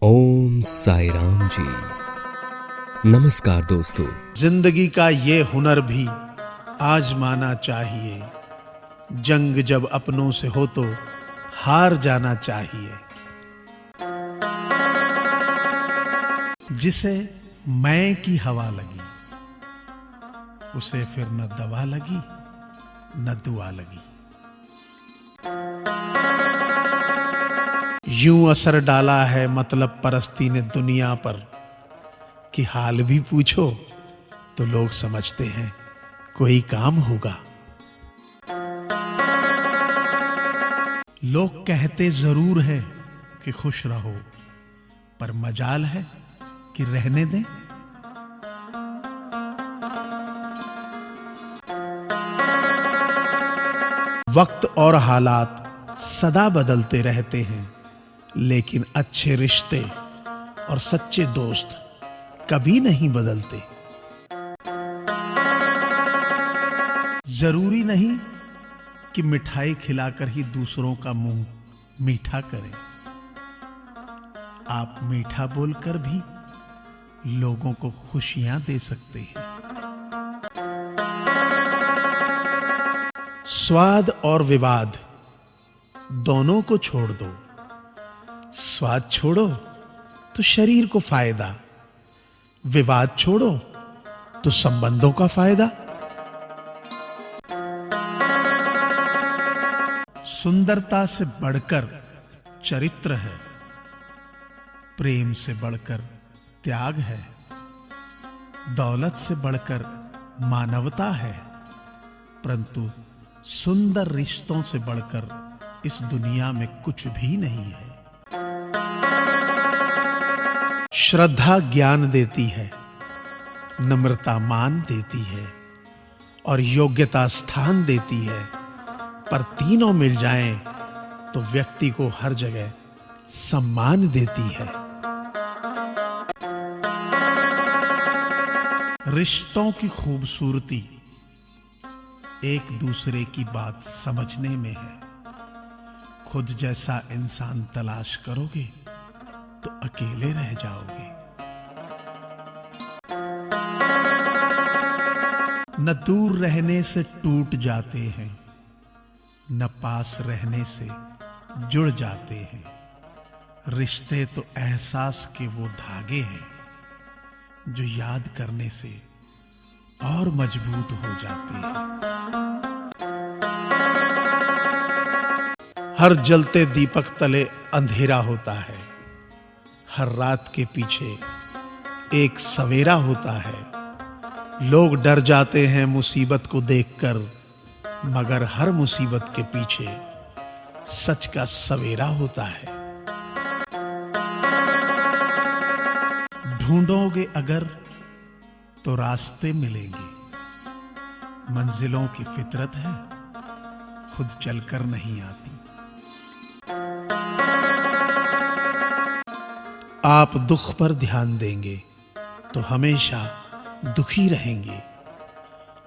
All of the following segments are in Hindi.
ओम साई राम जी। नमस्कार दोस्तों। जिंदगी का ये हुनर भी आजमाना चाहिए, जंग जब अपनों से हो तो हार जाना चाहिए। जिसे मैं की हवा लगी, उसे फिर न दवा लगी न दुआ लगी। यूं असर डाला है मतलब परस्ती ने दुनिया पर कि हाल भी पूछो तो लोग समझते हैं कोई काम होगा। लोग कहते जरूर है कि खुश रहो, पर मजाल है कि रहने दें। वक्त और हालात सदा बदलते रहते हैं, लेकिन अच्छे रिश्ते और सच्चे दोस्त कभी नहीं बदलते। जरूरी नहीं कि मिठाई खिलाकर ही दूसरों का मुंह मीठा करें। आप मीठा बोलकर भी लोगों को खुशियां दे सकते हैं। स्वाद और विवाद दोनों को छोड़ दो। स्वाद छोड़ो तो शरीर को फायदा, विवाद छोड़ो तो संबंधों का फायदा। सुंदरता से बढ़कर चरित्र है, प्रेम से बढ़कर त्याग है, दौलत से बढ़कर मानवता है, परंतु सुंदर रिश्तों से बढ़कर इस दुनिया में कुछ भी नहीं है। श्रद्धा ज्ञान देती है, नम्रता मान देती है और योग्यता स्थान देती है, पर तीनों मिल जाएं तो व्यक्ति को हर जगह सम्मान देती है। रिश्तों की खूबसूरती एक दूसरे की बात समझने में है। खुद जैसा इंसान तलाश करोगे तो अकेले रह जाओगे। न दूर रहने से टूट जाते हैं, न पास रहने से जुड़ जाते हैं। रिश्ते तो एहसास के वो धागे हैं जो याद करने से और मजबूत हो जाते हैं। हर जलते दीपक तले अंधेरा होता है, हर रात के पीछे एक सवेरा होता है। लोग डर जाते हैं मुसीबत को देखकर, मगर हर मुसीबत के पीछे सच का सवेरा होता है। ढूंढोगे अगर तो रास्ते मिलेंगे, मंजिलों की फितरत है, खुद चलकर नहीं आती। आप दुख पर ध्यान देंगे तो हमेशा दुखी रहेंगे,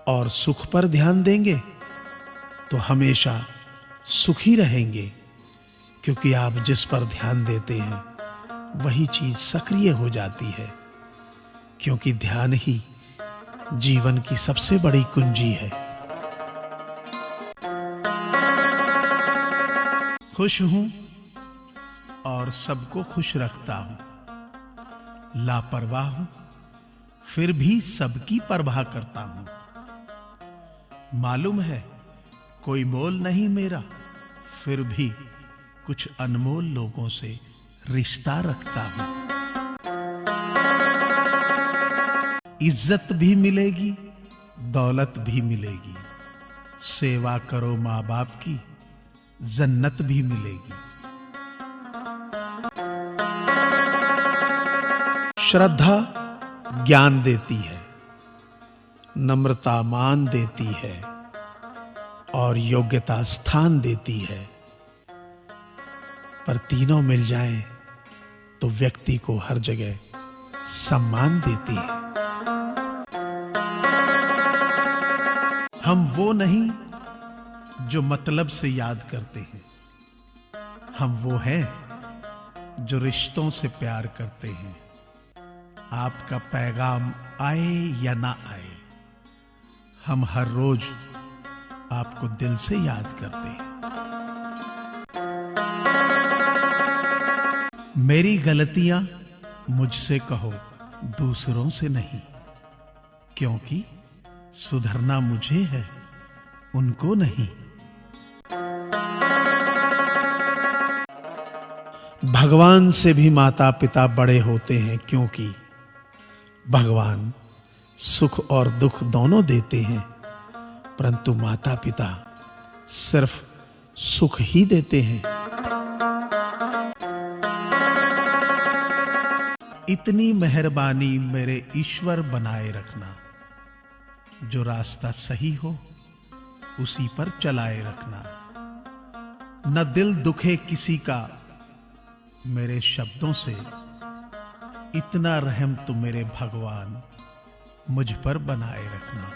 और सुख पर ध्यान देंगे तो हमेशा सुखी रहेंगे, क्योंकि आप जिस पर ध्यान देते हैं वही चीज सक्रिय हो जाती है, क्योंकि ध्यान ही जीवन की सबसे बड़ी कुंजी है। खुश हूं और सबको खुश रखता हूं, लापरवाह हूं फिर भी सबकी परवाह करता हूं। मालूम है कोई मोल नहीं मेरा, फिर भी कुछ अनमोल लोगों से रिश्ता रखता हूं। इज्जत भी मिलेगी, दौलत भी मिलेगी, सेवा करो माँ बाप की, जन्नत भी मिलेगी। श्रद्धा ज्ञान देती है, नम्रता मान देती है और योग्यता स्थान देती है, पर तीनों मिल जाएं तो व्यक्ति को हर जगह सम्मान देती है। हम वो नहीं जो मतलब से याद करते हैं, हम वो हैं जो रिश्तों से प्यार करते हैं। आपका पैगाम आए या ना आए, हम हर रोज आपको दिल से याद करते हैं। मेरी गलतियां मुझसे कहो, दूसरों से नहीं, क्योंकि सुधरना मुझे है, उनको नहीं। भगवान से भी माता पिता बड़े होते हैं, क्योंकि भगवान सुख और दुख दोनों देते हैं, परंतु माता पिता सिर्फ सुख ही देते हैं। इतनी मेहरबानी मेरे ईश्वर बनाए रखना, जो रास्ता सही हो उसी पर चलाए रखना। न दिल दुखे किसी का मेरे शब्दों से, इतना रहम तो मेरे भगवान मुझ पर बनाए रखना।